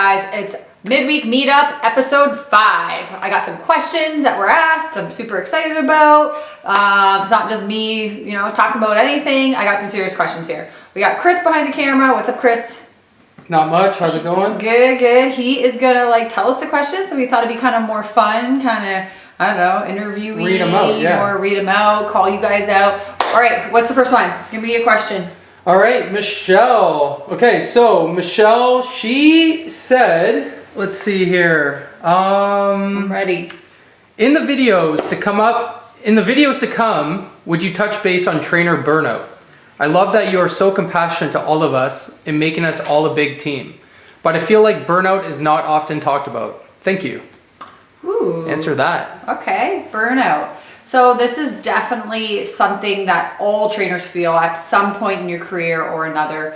guys, it's midweek meetup episode 5. I got some questions that were asked I'm super excited about. It's not just me, talking about anything. I got some serious questions here. We got Chris behind the camera. What's up, Chris? Not much. How's it going? Good. He is gonna tell us the questions, so we thought it'd be kind of more fun, interviewee. Read them out, yeah. Or read them out, call you guys out. All right, what's the first one? Give me a question. All right, Michelle. Okay, so Michelle, she said, let's see here. I'm ready. In the videos to come, would you touch base on trainer burnout? I love that you are so compassionate to all of us in making us all a big team. But I feel like burnout is not often talked about. Thank you. Ooh. Answer that. Okay, burnout. So this is definitely something that all trainers feel at some point in your career or another.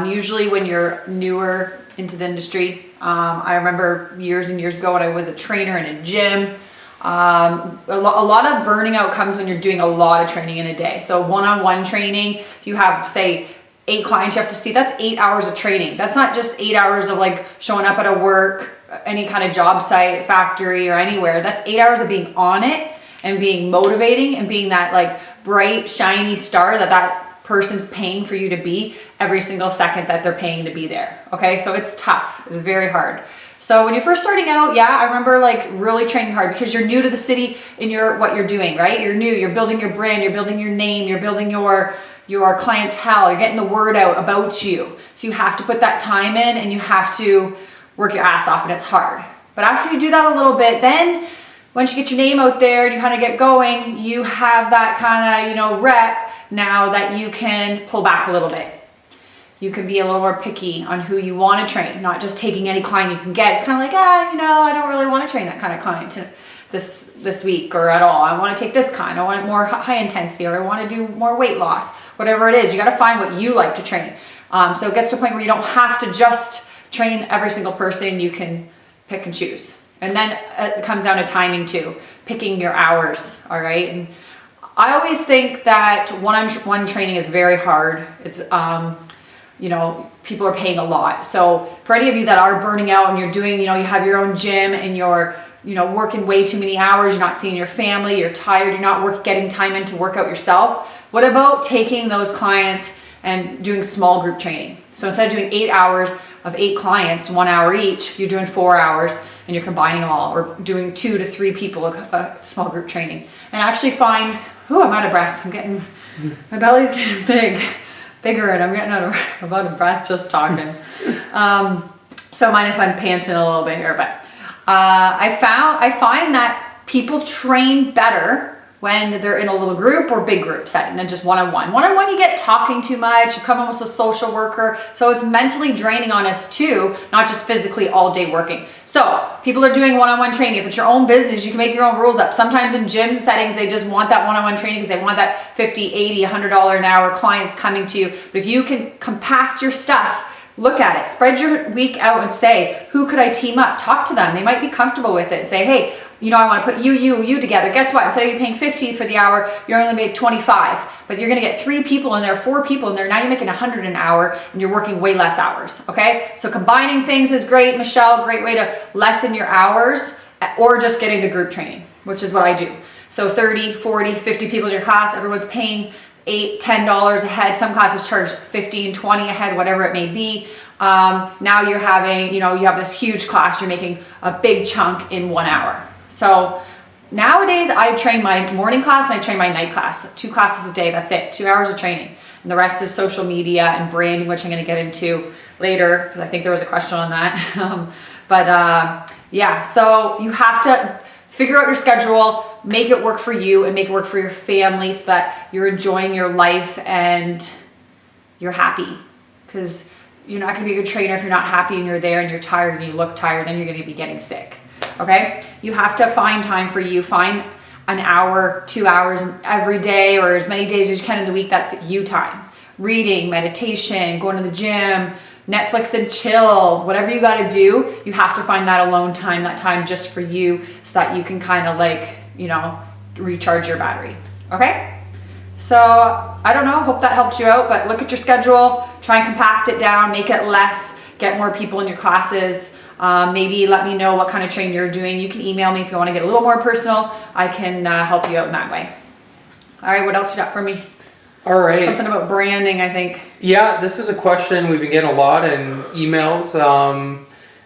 Usually when you're newer into the industry. I remember years and years ago when I was a trainer in a gym. A lot of burning out comes when you're doing a lot of training in a day. So one-on-one training, if you have, say, 8 clients you have to see, that's 8 hours of training. That's not just 8 hours of showing up at a work, any kind of job site, factory, or anywhere. That's 8 hours of being on it and being motivating and being that bright, shiny star that person's paying for you to be every single second that they're paying to be there. Okay, so it's tough. It's very hard. So when you're first starting out, I remember really training hard because you're new to the city in what you're doing, right? You're new, you're building your brand, you're building your name, you're building your clientele, you're getting the word out about you. So you have to put that time in and you have to work your ass off, and it's hard. But after you do that a little bit, then once you get your name out there and you kind of get going, you have that kind of, rep now that you can pull back a little bit. You can be a little more picky on who you want to train, not just taking any client you can get. It's kind of I don't really want to train that kind of client this week or at all. I want to take this kind. I want more high intensity, or I want to do more weight loss, whatever it is. You got to find what you like to train. So it gets to a point where you don't have to just train every single person. You can pick and choose. And then it comes down to timing too, picking your hours, all right? And I always think that one-on-one training is very hard. It's, people are paying a lot. So for any of you that are burning out and you're doing, you have your own gym and you're, working way too many hours, you're not seeing your family, you're tired, you're not getting time in to work out yourself. What about taking those clients and doing small group training? So instead of doing 8 hours of 8 clients, 1 hour each, you're doing 4 hours and you're combining them all, or doing 2 to 3 people a small group training. And actually find, I'm out of breath. My belly's getting bigger, and I'm getting out of breath just talking. So mind if I'm panting a little bit here, but I find that people train better when they're in a little group or big group setting than just one-on-one. One-on-one, you get talking too much, you come almost a social worker, so it's mentally draining on us too, not just physically all day working. So people are doing one-on-one training. If it's your own business, you can make your own rules up. Sometimes in gym settings, they just want that one-on-one training because they want that $50, $80, $100 an hour clients coming to you. But if you can compact your stuff, look at it, spread your week out and say, who could I team up? Talk to them. They might be comfortable with it and say, hey, I want to put you together. Guess what? Instead of you paying $50 for the hour, you're only making $25. But you're going to get 3 people in there, 4 people in there. Now you're making $100 an hour and you're working way less hours. Okay? So combining things is great, Michelle. Great way to lessen your hours, or just get into group training, which is what I do. So 30, 40, 50 people in your class, everyone's paying $8, $10 a head. Some classes charge $15, $20 a head, whatever it may be. Now you're having, you have this huge class, you're making a big chunk in 1 hour. So nowadays I train my morning class and I train my night class, 2 classes a day. That's it, 2 hours of training. And the rest is social media and branding, which I'm going to get into later because I think there was a question on that. So you have to figure out your schedule, make it work for you and make it work for your family so that you're enjoying your life and you're happy, because you're not going to be a good trainer if you're not happy and you're there and you're tired and you look tired, then you're going to be getting sick. Okay? You have to find time for you. Find an hour, 2 hours every day, or as many days as you can in the week. That's you time. Reading, meditation, going to the gym, Netflix and chill, whatever you got to do, you have to find that alone time, that time just for you, so that you can kind of recharge your battery. Okay? So I don't know, hope that helped you out, but look at your schedule, try and compact it down, make it less get more people in your classes. Maybe let me know what kind of training you're doing. You can email me if you want to get a little more personal. I can help you out in that way. All right, what else you got for me? All right. Something about branding, I think. Yeah, this is a question we've been getting a lot in emails.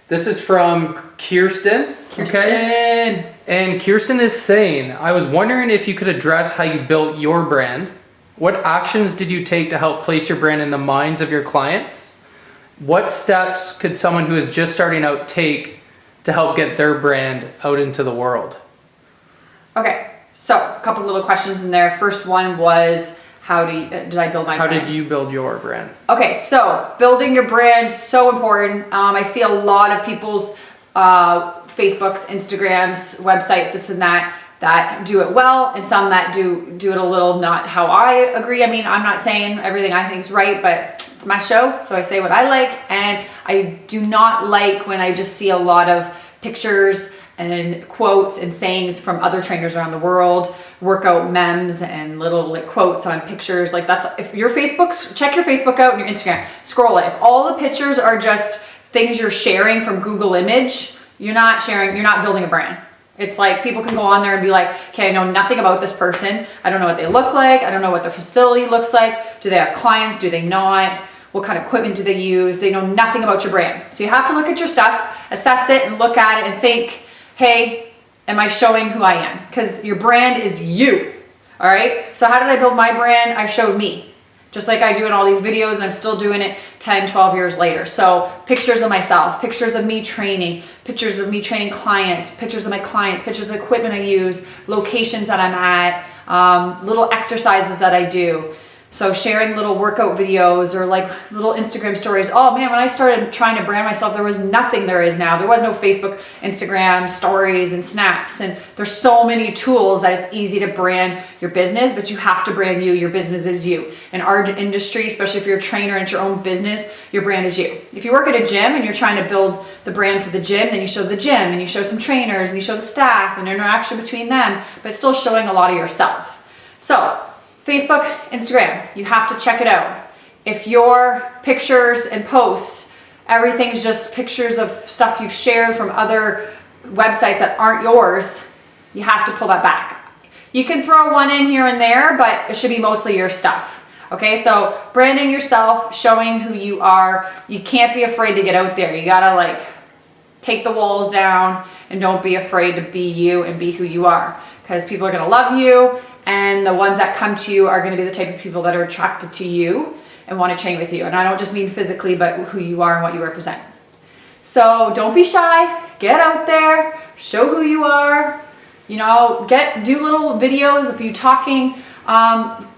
This is from Kirsten. Okay. And Kirsten is saying, I was wondering if you could address how you built your brand. What actions did you take to help place your brand in the minds of your clients? What steps could someone who is just starting out take to help get their brand out into the world? Okay, so a couple little questions in there. First one was, did I build my brand? How did you build your brand? Okay, so building your brand, so important. I see a lot of people's Facebooks, Instagrams, websites, this and that do it well, and some that do it a little not how I agree. I mean, I'm not saying everything I think is right, but it's my show, so I say what I like, and I do not like when I just see a lot of pictures and quotes and sayings from other trainers around the world, workout memes and little like quotes on pictures. Like that's, if your Facebook's, check your Facebook out and your Instagram, scroll it. If all the pictures are just things you're sharing from Google Image, you're not sharing, you're not building a brand. It's like people can go on there and be like, okay, I know nothing about this person. I don't know what they look like. I don't know what their facility looks like. Do they have clients? Do they not? What kind of equipment do they use? They know nothing about your brand. So you have to look at your stuff, assess it and look at it and think, hey, am I showing who I am? Because your brand is you, all right? So how did I build my brand? I showed me. Just like I do in all these videos, and I'm still doing it 10, 12 years later. So pictures of myself, pictures of me training, pictures of me training clients, pictures of my clients, pictures of equipment I use, locations that I'm at, little exercises that I do. So sharing little workout videos or like little Instagram stories. Oh man, when I started trying to brand myself, there was nothing there is now. There was no Facebook, Instagram, stories, and snaps. And there's so many tools that it's easy to brand your business, but you have to brand you. Your business is you. In our industry, especially if you're a trainer and it's your own business, your brand is you. If you work at a gym and you're trying to build the brand for the gym, then you show the gym and you show some trainers and you show the staff and interaction between them, but still showing a lot of yourself. So Facebook, Instagram, you have to check it out. If your pictures and posts, everything's just pictures of stuff you've shared from other websites that aren't yours, you have to pull that back. You can throw one in here and there, but it should be mostly your stuff. Okay, so branding yourself, showing who you are. You can't be afraid to get out there. You gotta like take the walls down and don't be afraid to be you and be who you are, because people are gonna love you. And the ones that come to you are going to be the type of people that are attracted to you and want to train with you. And I don't just mean physically, but who you are and what you represent. So don't be shy. Get out there. Show who you are. You know, do little videos of you talking,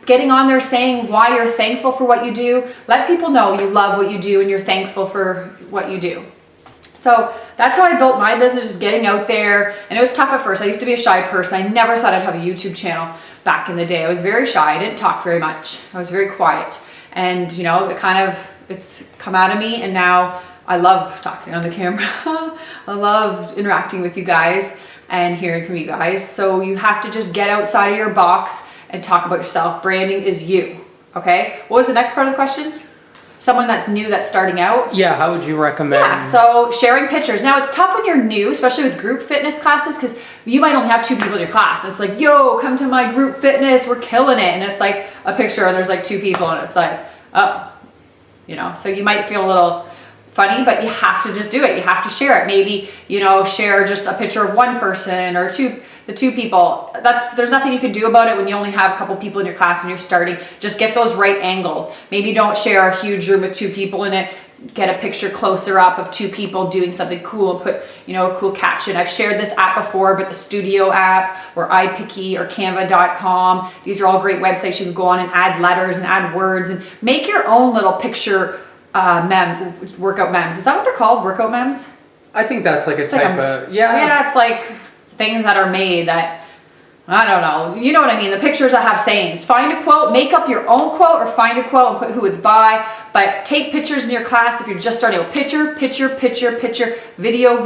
getting on there saying why you're thankful for what you do. Let people know you love what you do and you're thankful for what you do. So that's how I built my business, just getting out there. And it was tough at first. I used to be a shy person. I never thought I'd have a YouTube channel back in the day. I was very shy. I didn't talk very much. I was very quiet. And you know, it's come out of me, and now I love talking on the camera. I love interacting with you guys and hearing from you guys. So you have to just get outside of your box and talk about yourself. Branding is you, okay? What was the next part of the question? Someone that's new, that's starting out. Yeah, how would you recommend? Yeah, so sharing pictures. Now it's tough when you're new, especially with group fitness classes, because you might only have 2 people in your class. It's like, yo, come to my group fitness, we're killing it. And it's like a picture and there's like 2 people and it's like, oh, you know, so you might feel a little funny, but you have to just do it. You have to share it. Maybe, you know, share just a picture of one person or the 2 people. There's nothing you can do about it when you only have a couple people in your class and you're starting. Just get those right angles. Maybe don't share a huge room with 2 people in it. Get a picture closer up of 2 people doing something cool and put, you know, a cool caption. I've shared this app before, but the Studio app or iPicky or Canva.com, these are all great websites. You can go on and add letters and add words and make your own little picture workout memes. Is that what they're called? Workout memes? I think that's like a type of, yeah. Yeah, it's like things that are made that, I don't know. You know what I mean? The pictures that have sayings. Find a quote, make up your own quote, or find a quote and put who it's by. But take pictures in your class if you're just starting out. Picture, video,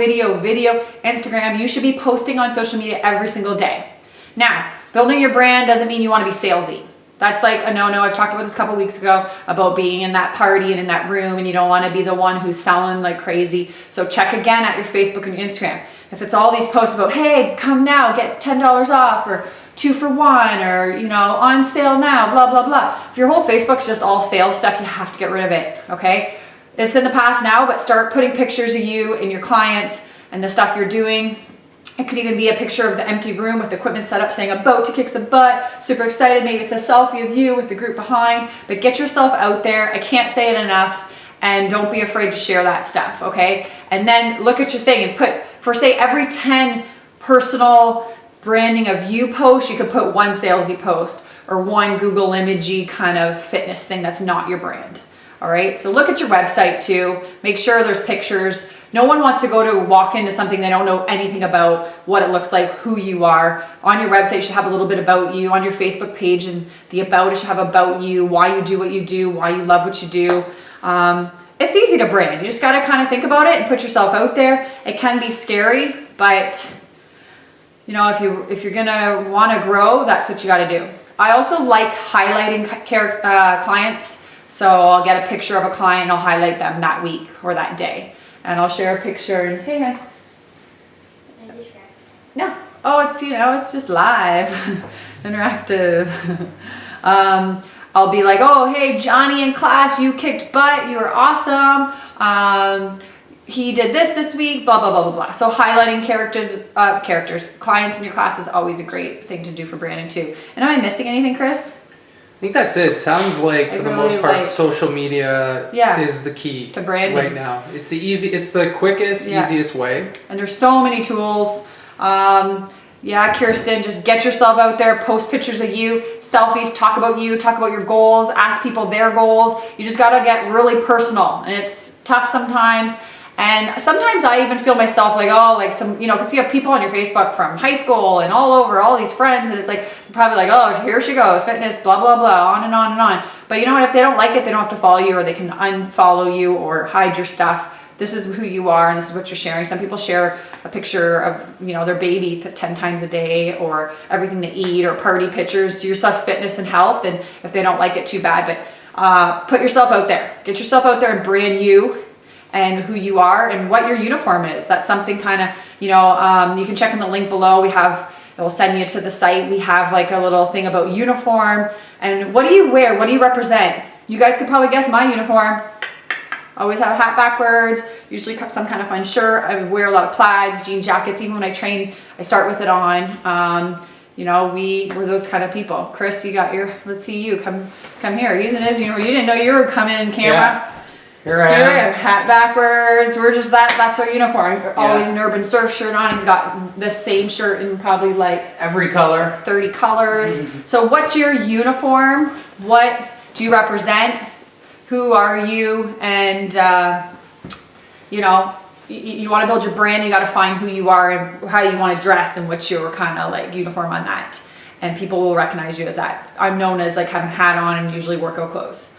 Instagram. You should be posting on social media every single day. Now, building your brand doesn't mean you want to be salesy. That's like a no-no. I've talked about this a couple weeks ago about being in that party and in that room, and you don't want to be the one who's selling like crazy. So check again at your Facebook and your Instagram. If it's all these posts about, hey, come now, get $10 off, or 2 for 1, or, you know, on sale now, blah, blah, blah. If your whole Facebook's just all sales stuff, you have to get rid of it, okay? It's in the past now, but start putting pictures of you and your clients and the stuff you're doing. It could even be a picture of the empty room with the equipment set up saying about to kick some butt, super excited. Maybe it's a selfie of you with the group behind, but get yourself out there. I can't say it enough, and don't be afraid to share that stuff, okay? And then look at your thing and put, for say every 10 personal branding of you posts, you could put 1 salesy post or 1 Google imagey kind of fitness thing that's not your brand. All right, so look at your website too. Make sure there's pictures. No one wants to walk into something they don't know anything about, what it looks like, who you are. On your website, you should have a little bit about you. On your Facebook page and the about, it should have about you, why you do what you do, why you love what you do. It's easy to brand. You just got to kind of think about it and put yourself out there. It can be scary, but you know, if you're gonna want to grow, that's what you got to do. I also like highlighting clients. So I'll get a picture of a client and I'll highlight them that week or that day. And I'll share a picture and, hey, hi. No. Oh, it's, you know, it's just live, interactive. I'll be like, oh, hey, Johnny in class, you kicked butt, you were awesome. He did this week, blah, blah, blah, blah, blah. So highlighting clients in your class is always a great thing to do for branding too. And am I missing anything, Chris? I think that's it. Sounds like for the most part, social media is the key to branding right now. It's the quickest, easiest way. And there's so many tools. Kirsten, just get yourself out there, post pictures of you, selfies, talk about you, talk about your goals, ask people their goals. You just got to get really personal, and it's tough sometimes. And sometimes I even feel myself like, oh, like some, you know, because you have people on your Facebook from high school and all over, all these friends, and it's like, probably like, oh, here she goes, fitness, blah, blah, blah, on and on and on. But you know what, if they don't like it, they don't have to follow you, or they can unfollow you or hide your stuff. This is who you are, and this is what you're sharing. Some people share a picture of, you know, their baby 10 times a day, or everything they eat, or party pictures. Your stuff's fitness and health, and if they don't like it, too bad. But put yourself out there. Get yourself out there and brand you and who you are and what your uniform is. That's something kind of, you know, you can check in the link below. It will send you to the site. We have like a little thing about uniform and what do you wear? What do you represent? You guys could probably guess my uniform. Always have a hat backwards, usually some kind of fun shirt. I wear a lot of plaids, jean jackets. Even when I train, I start with it on. You know, we're those kind of people. Chris, you got your, let's see you, come here. Using his uniform. You didn't know you were coming in camera. Yeah. Here I am. Hat backwards. We're just that's our uniform. Always an urban surf shirt on. He's got the same shirt in probably like every color. 30 colors. So what's your uniform? What do you represent? Who are you? And you know, you want to build your brand, you got to find who you are and how you want to dress and what's your kind of like uniform on that. And people will recognize you as that. I'm known as like having a hat on and usually workout clothes.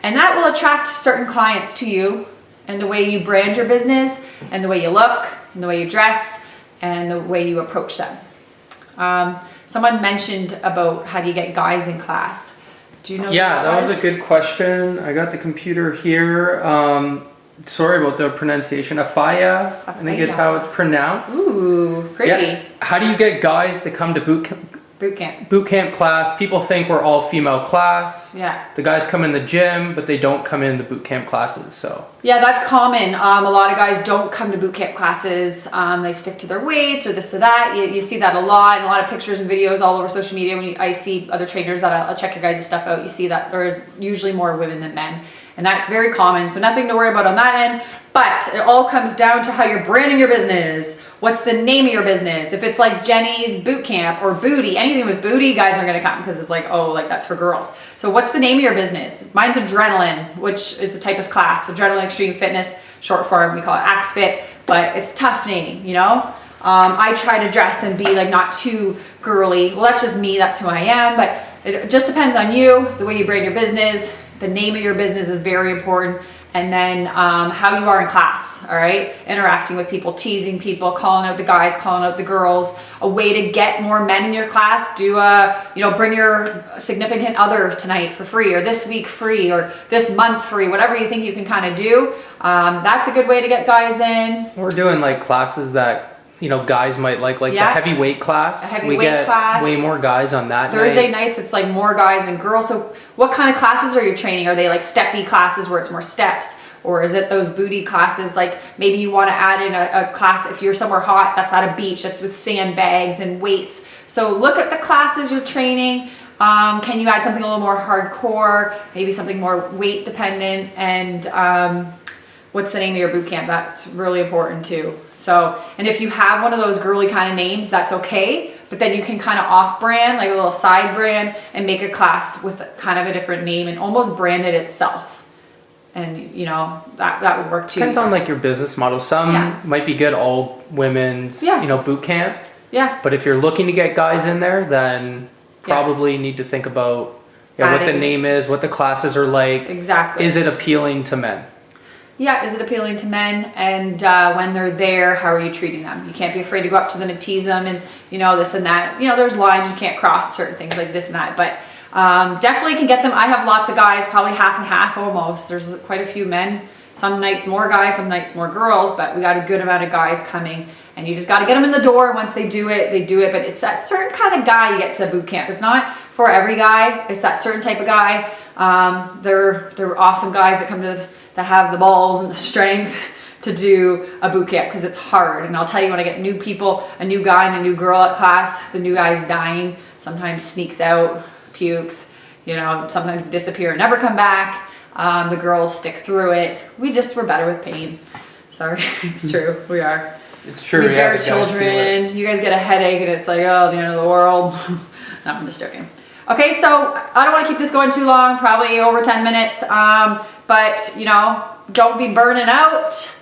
And that will attract certain clients to you, and the way you brand your business and the way you look and the way you dress and the way you approach them. Someone mentioned about how do you get guys in class. Do you know? Yeah, that was a good question. I got the computer here. Sorry about the pronunciation. Afaya, I think it's how it's pronounced. Ooh, pretty. Yeah. How do you get guys to come to boot camp class? People think we're all female class. Yeah. The guys come in the gym, but they don't come in the boot camp classes. So. Yeah, that's common. A lot of guys don't come to boot camp classes. They stick to their weights or this or that. You see that a lot, and a lot of pictures and videos all over social media. When I see other trainers that I'll check your guys' stuff out, you see that there's usually more women than men. And that's very common, so nothing to worry about on that end. But it all comes down to how you're branding your business. What's the name of your business? If it's like Jenny's Boot Camp or Booty, anything with booty, guys aren't gonna come because it's like, oh, like that's for girls. So what's the name of your business? Mine's Adrenaline, which is the type of class. Adrenaline Extreme Fitness, short form, we call it AXFIT, but it's tough name, you know? I try to dress and be like not too girly. Well, that's just me, that's who I am, but it just depends on you, the way you brand your business, The name of your business is very important. And then how you are in class, all right? Interacting with people, teasing people, calling out the guys, calling out the girls. A way to get more men in your class, bring your significant other tonight for free, or this week free, or this month free, whatever you think you can kind of do. That's a good way to get guys in. We're doing like classes that, guys might like the heavyweight class. A heavyweight class. Way more guys on that Thursday nights, it's like more guys than girls. So what kind of classes are you training? Are they like steppy classes where it's more steps? Or is it those booty classes? Like maybe you want to add in a class if you're somewhere hot, that's at a beach, that's with sandbags and weights. So look at the classes you're training. Can you add something a little more hardcore? Maybe something more weight dependent? And what's the name of your boot camp? That's really important too. So, and if you have one of those girly kind of names, that's okay. But then you can kind of off brand, like a little side brand, and make a class with kind of a different name and almost brand it itself. And that would work too. Depends on like your business model. Some might be good all women's, boot camp. Yeah. But if you're looking to get guys in there, then probably need to think about what the name is, what the classes are like. Exactly. Is it appealing to men? Yeah, is it appealing to men? And when they're there, how are you treating them? You can't be afraid to go up to them and tease them and, this and that. There's lines you can't cross, certain things like this and that. But definitely can get them. I have lots of guys, probably half and half almost. There's quite a few men. Some nights more guys, some nights more girls. But we got a good amount of guys coming. And you just got to get them in the door. Once they do it, they do it. But it's that certain kind of guy you get to boot camp. It's not for every guy. It's that certain type of guy. They're awesome guys that come to that have the balls and the strength to do a boot camp because it's hard. And I'll tell you, when I get new people, a new guy and a new girl at class, the new guy's dying, sometimes sneaks out, pukes, sometimes disappear and never come back. The girls stick through it. We're better with pain. Sorry, it's true. We are. It's true. We bear children. You guys get a headache and it's like, oh, the end of the world. No, I'm just joking. Okay, so I don't want to keep this going too long, probably over 10 minutes. But don't be burning out.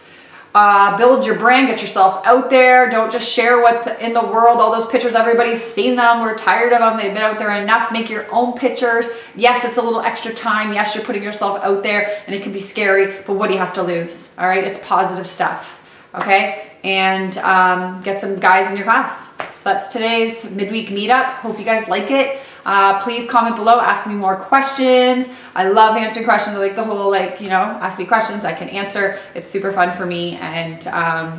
Build your brand, get yourself out there. Don't just share what's in the world, all those pictures, everybody's seen them, we're tired of them, they've been out there enough. Make your own pictures. Yes, it's a little extra time. Yes, you're putting yourself out there and it can be scary, but what do you have to lose? All right, it's positive stuff, okay? And get some guys in your class. So that's today's midweek meetup. Hope you guys like it. Please comment below, ask me more questions. I love answering questions. I like the whole ask me questions, I can answer. It's super fun for me. And all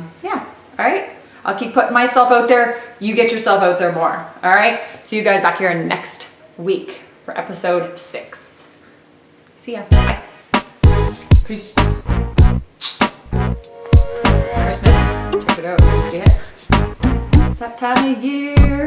right. I'll keep putting myself out there. You get yourself out there more. All right. See you guys back here next week for episode 6. See ya. Bye. Peace. Christmas. Check it out. You see it? It's that time of year.